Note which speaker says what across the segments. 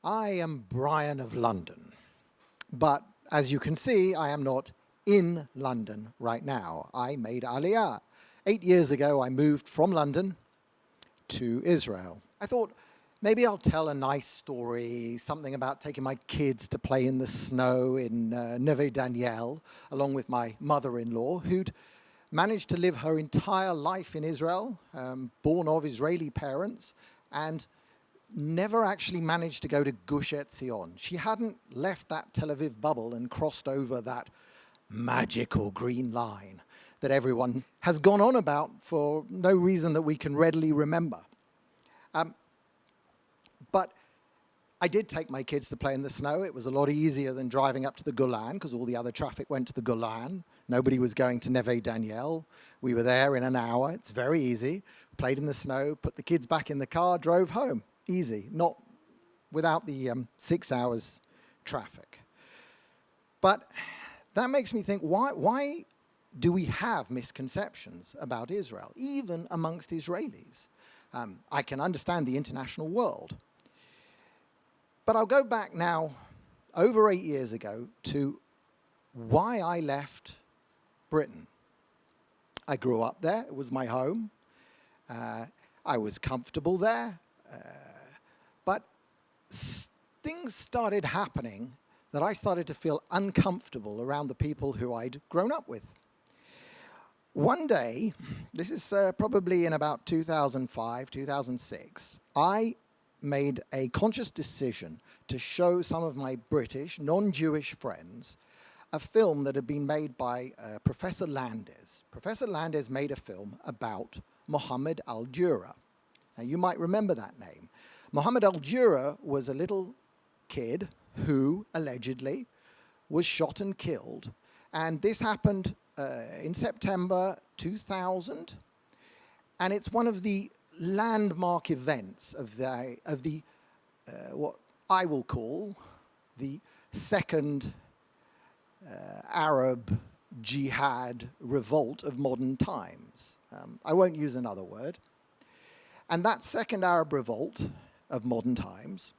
Speaker 1: I am Brian of London, but as you can see, I am not in London right now. I made Aliyah. 8 years ago, I moved from London to Israel. I thought maybe I'll tell a nice story, something about taking my kids to play in the snow in Neve Daniel, along with my mother-in-law, who'd managed to live her entire life in Israel, born of Israeli parents, and never actually managed to go to Gush Etzion. She hadn't left that Tel Aviv bubble and crossed over that magical green line that everyone has gone on about for no reason that we can readily remember. But I did take my kids to play in the snow. It was a lot easier than driving up to the Golan, because all the other traffic went to the Golan. Nobody was going to Neve Daniel. We were there in an hour. It's very easy. Played in the snow, put the kids back in the car, drove home. Easy, not without the 6 hours traffic. But that makes me think, why do we have misconceptions about Israel, even amongst Israelis? I can understand the international world. But I'll go back now, over 8 years ago, to why I left Britain. I grew up there. It was my home. I was comfortable there. But things started happening that I started to feel uncomfortable around the people who I'd grown up with. One day, this is probably in about 2005, 2006, I made a conscious decision to show some of my British, non-Jewish friends a film that had been made by Professor Landis. Professor Landis made a film about Mohammed Al Durah. Now, you might remember that name. Mohammed Al Durah was a little kid who, allegedly, was shot and killed. And this happened in September 2000. And it's one of the landmark events of the what I will call the second Arab jihad revolt of modern times. I won't use another word. And that second Arab revolt of modern times,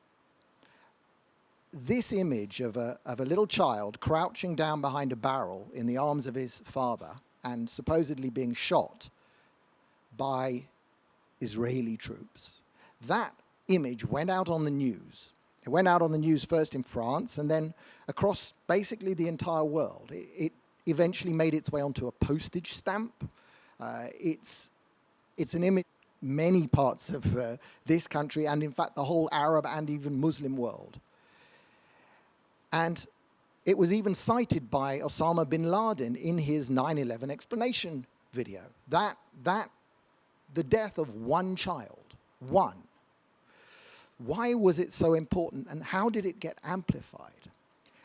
Speaker 1: this image of a little child crouching down behind a barrel in the arms of his father and supposedly being shot by Israeli troops, that image went out on the news. It went out on the news first in France and then across basically the entire world. It eventually made its way onto a postage stamp. It's an image many parts of this country and in fact the whole Arab and even Muslim world. And it was even cited by Osama bin Laden in his 9/11 explanation video. The death of one child, one. Why was it so important and how did it get amplified?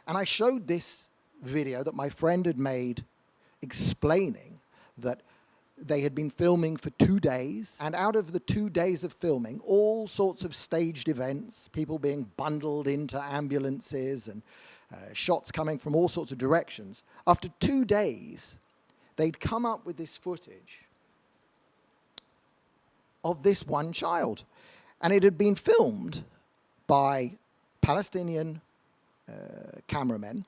Speaker 1: And I showed this video that my friend had made explaining that they had been filming for 2 days, and out of the 2 days of filming, all sorts of staged events, people being bundled into ambulances and shots coming from all sorts of directions. After 2 days, they'd come up with this footage of this one child. And it had been filmed by Palestinian cameramen,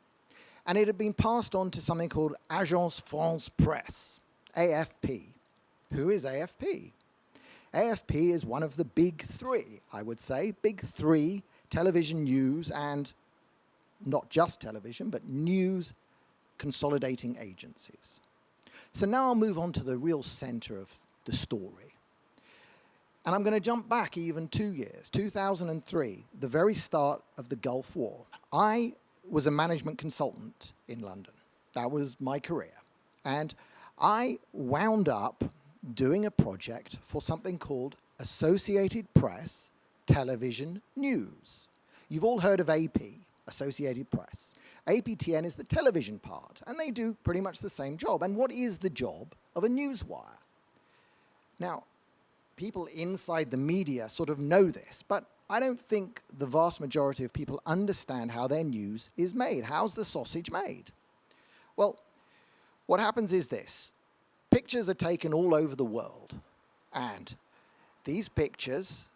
Speaker 1: and it had been passed on to something called Agence France Presse, AFP. Who is AFP? AFP is one of the big three, I would say, big three television news and not just television, but news consolidating agencies. So now I'll move on to the real center of the story. And I'm going to jump back even 2 years, 2003, the very start of the Gulf War. I was a management consultant in London. That was my career. And I wound up doing a project for something called Associated Press Television News. You've all heard of AP, Associated Press. APTN is the television part, and they do pretty much the same job. And what is the job of a newswire? Now, people inside the media sort of know this, but I don't think the vast majority of people understand how their news is made. How's the sausage made? Well, what happens is this. Pictures are taken all over the world, and these pictures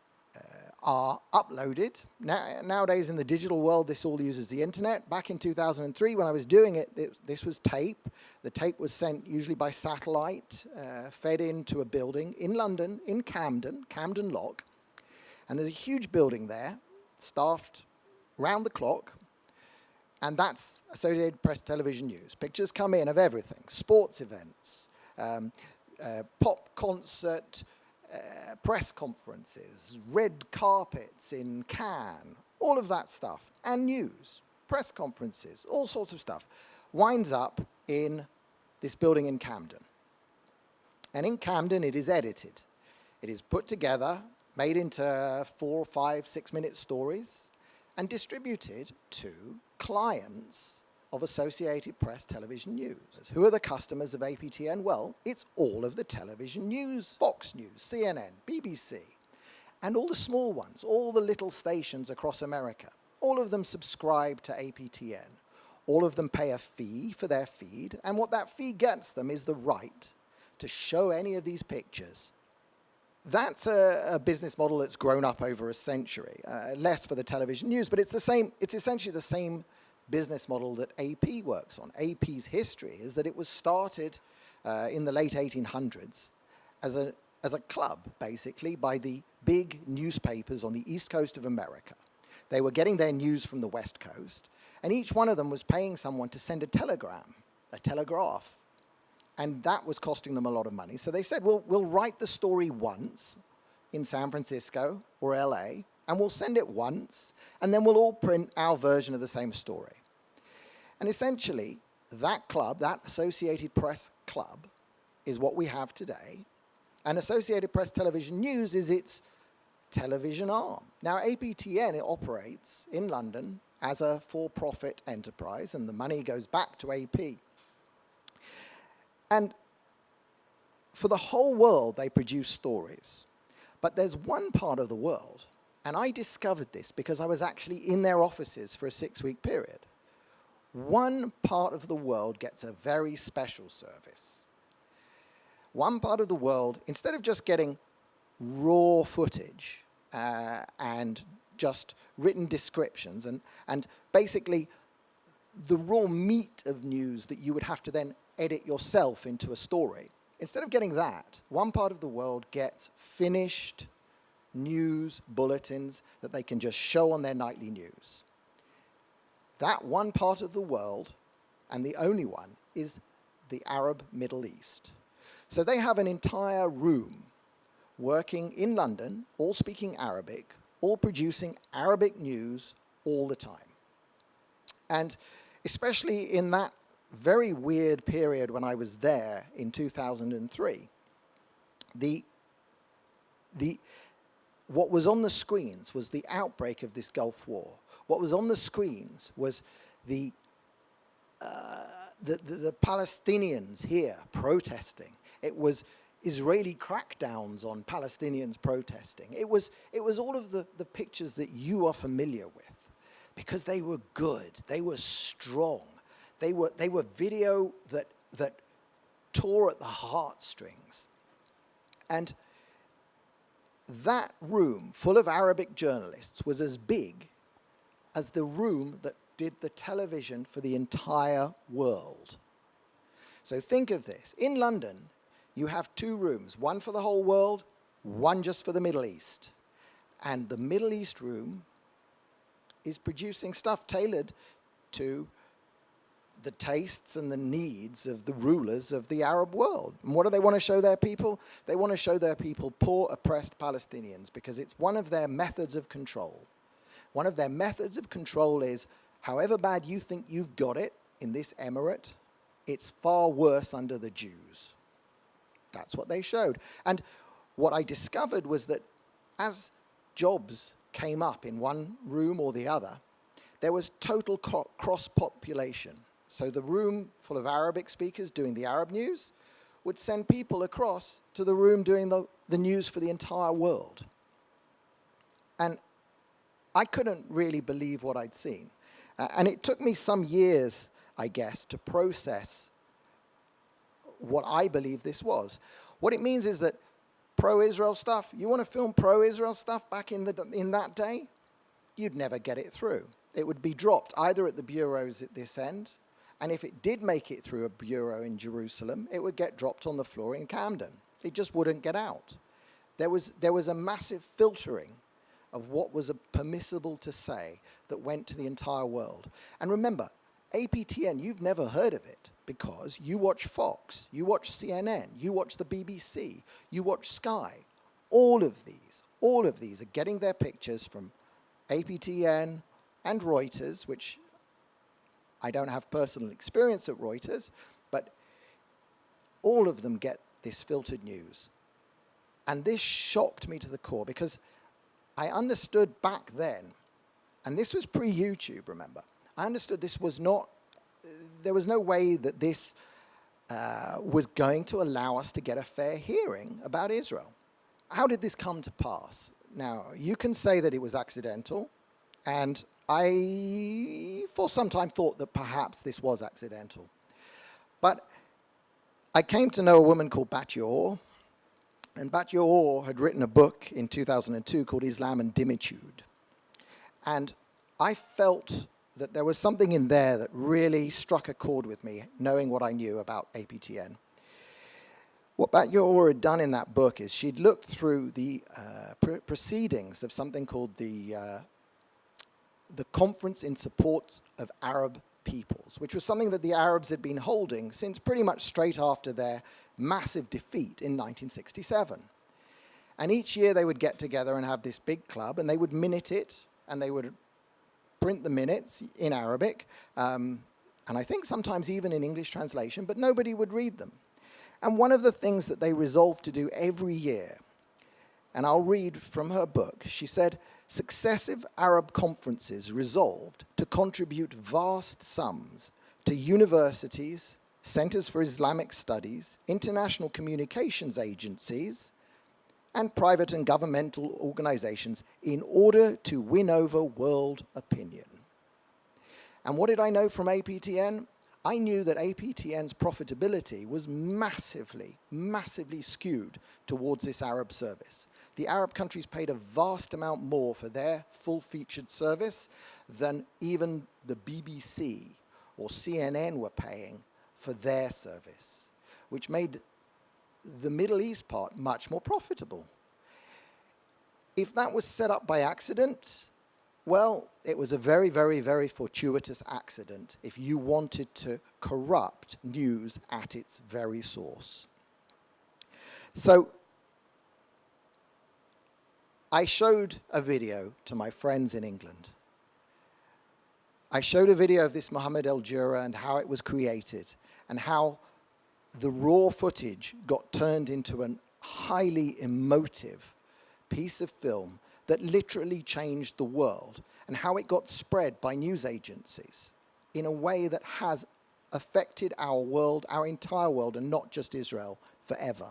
Speaker 1: are uploaded. Nowadays in the digital world, this all uses the internet. Back in 2003, when I was doing it, this was tape. The tape was sent usually by satellite, fed into a building in London, in Camden Lock. And there's a huge building there, staffed round the clock. And that's Associated Press Television News. Pictures come in of everything: sports events, pop concert, press conferences, red carpets in Cannes, all of that stuff, and news, press conferences, all sorts of stuff, winds up in this building in Camden. And in Camden, it is edited. It is put together, made into 4, 5, 6-minute stories, and distributed to clients of Associated Press Television News. Who are the customers of APTN? Well, it's all of the television news: Fox News, CNN, BBC, and all the small ones, all the little stations across America. All of them subscribe to APTN. All of them pay a fee for their feed, and what that fee gets them is the right to show any of these pictures. That's a business model that's grown up over a century, less for the television news, but it's essentially the same business model that AP works on. AP's history is that it was started in the late 1800s as a club, basically, by the big newspapers on the east coast of America. They were getting their news from the west coast, and each one of them was paying someone to send a telegram, a telegraph, and that was costing them a lot of money. So they said, well, we'll write the story once in San Francisco or LA, and we'll send it once, and then we'll all print our version of the same story. And essentially, that club, that Associated Press Club, is what we have today. And Associated Press Television News is its television arm. Now, APTN, it operates in London as a for-profit enterprise, and the money goes back to AP. And for the whole world, they produce stories. But there's one part of the world, and I discovered this because I was actually in their offices for a 6-week period. One part of the world gets a very special service. One part of the world, instead of just getting raw footage and just written descriptions and basically the raw meat of news that you would have to then edit yourself into a story, instead of getting that, one part of the world gets finished news bulletins that they can just show on their nightly news. That one part of the world, and the only one, is the Arab Middle East. So they have an entire room working in London, all speaking Arabic, all producing Arabic news all the time. And especially in that very weird period when I was there in 2003, what was on the screens was the outbreak of this Gulf War. What was on the screens was the Palestinians here protesting. It was Israeli crackdowns on Palestinians protesting. It was all of the pictures that you are familiar with, because they were good, they were strong, they were video that tore at the heartstrings. And that room full of Arabic journalists was as big as the room that did the television for the entire world. So think of this. In London, you have 2 rooms, one for the whole world, one just for the Middle East. And the Middle East room is producing stuff tailored to the tastes and the needs of the rulers of the Arab world. And what do they want to show their people? They want to show their people poor, oppressed Palestinians, because it's one of their methods of control. One of their methods of control is, however bad you think you've got it in this emirate, it's far worse under the Jews. That's what they showed. And what I discovered was that as jobs came up in one room or the other, there was total cross-population. So the room full of Arabic speakers doing the Arab news would send people across to the room doing the news for the entire world. And I couldn't really believe what I'd seen. And it took me some years, I guess, to process what I believe this was. What it means is that pro-Israel stuff. You want to film pro-Israel stuff back in that day? You'd never get it through. It would be dropped either at the bureaus at this end, and if it did make it through a bureau in Jerusalem, it would get dropped on the floor in Camden. It just wouldn't get out. There was a massive filtering of what was permissible to say that went to the entire world. And remember, APTN, you've never heard of it because you watch Fox, you watch CNN, you watch the BBC, you watch Sky. All of these are getting their pictures from APTN and Reuters, which I don't have personal experience at Reuters, but all of them get this filtered news. And this shocked me to the core because I understood back then, and this was pre-YouTube, remember, I understood this was not, there was no way that this was going to allow us to get a fair hearing about Israel. How did this come to pass? Now, you can say that it was accidental, and I, for some time, thought that perhaps this was accidental. But I came to know a woman called Batya Or, and Batya Or had written a book in 2002 called Islam and Dimitude. And I felt that there was something in there that really struck a chord with me, knowing what I knew about APTN. What Batya Or had done in that book is she'd looked through the proceedings of something called the Conference in Support of Arab Peoples, which was something that the Arabs had been holding since pretty much straight after their massive defeat in 1967. And each year they would get together and have this big club, and they would minute it, and they would print the minutes in Arabic, and I think sometimes even in English translation, but nobody would read them. And one of the things that they resolved to do every year, and I'll read from her book, she said, successive Arab conferences resolved to contribute vast sums to universities, centers for Islamic studies, international communications agencies, and private and governmental organizations in order to win over world opinion. And what did I know from APTN? I knew that APTN's profitability was massively, massively skewed towards this Arab service. The Arab countries paid a vast amount more for their full-featured service than even the BBC or CNN were paying for their service, which made the Middle East part much more profitable. If that was set up by accident, well, it was a very, very, very fortuitous accident if you wanted to corrupt news at its very source. So I showed a video to my friends in England. I showed a video of this Mohammed Al Durah and how it was created and how the raw footage got turned into a highly emotive piece of film that literally changed the world, and how it got spread by news agencies in a way that has affected our world, our entire world, and not just Israel, forever.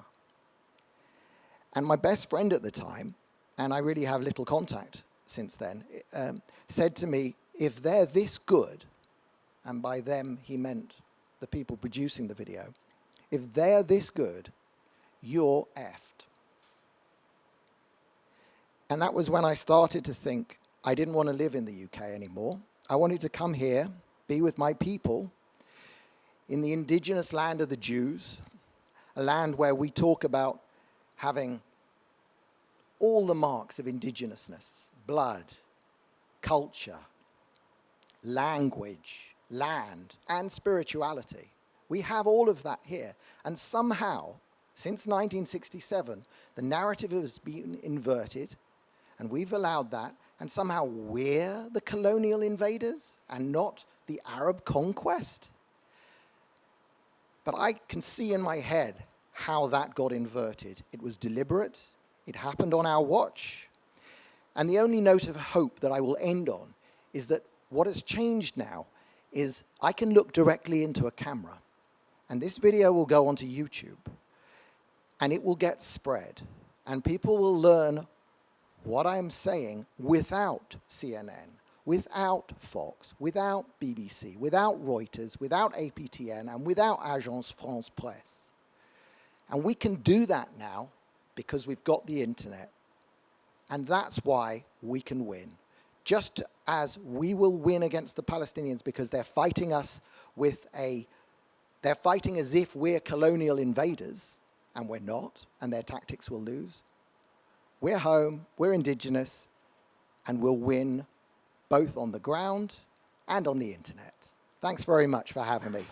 Speaker 1: And my best friend at the time, and I really have little contact since then, said to me, if they're this good, and by them he meant the people producing the video, if they're this good, you're effed. And that was when I started to think I didn't want to live in the UK anymore. I wanted to come here, be with my people, in the indigenous land of the Jews, a land where we talk about having all the marks of indigenousness, blood, culture, language, land, and spirituality. We have all of that here. And somehow, since 1967, the narrative has been inverted, and we've allowed that, and somehow we're the colonial invaders and not the Arab conquest. But I can see in my head how that got inverted. It was deliberate. It happened on our watch. And the only note of hope that I will end on is that what has changed now is I can look directly into a camera, and this video will go onto YouTube, and it will get spread, and people will learn what I'm saying without CNN, without Fox, without BBC, without Reuters, without APTN, and without Agence France Presse. And we can do that now because we've got the internet. And that's why we can win. Just as we will win against the Palestinians because they're fighting us they're fighting as if we're colonial invaders, and we're not, and their tactics will lose. We're home, we're indigenous, and we'll win both on the ground and on the internet. Thanks very much for having me.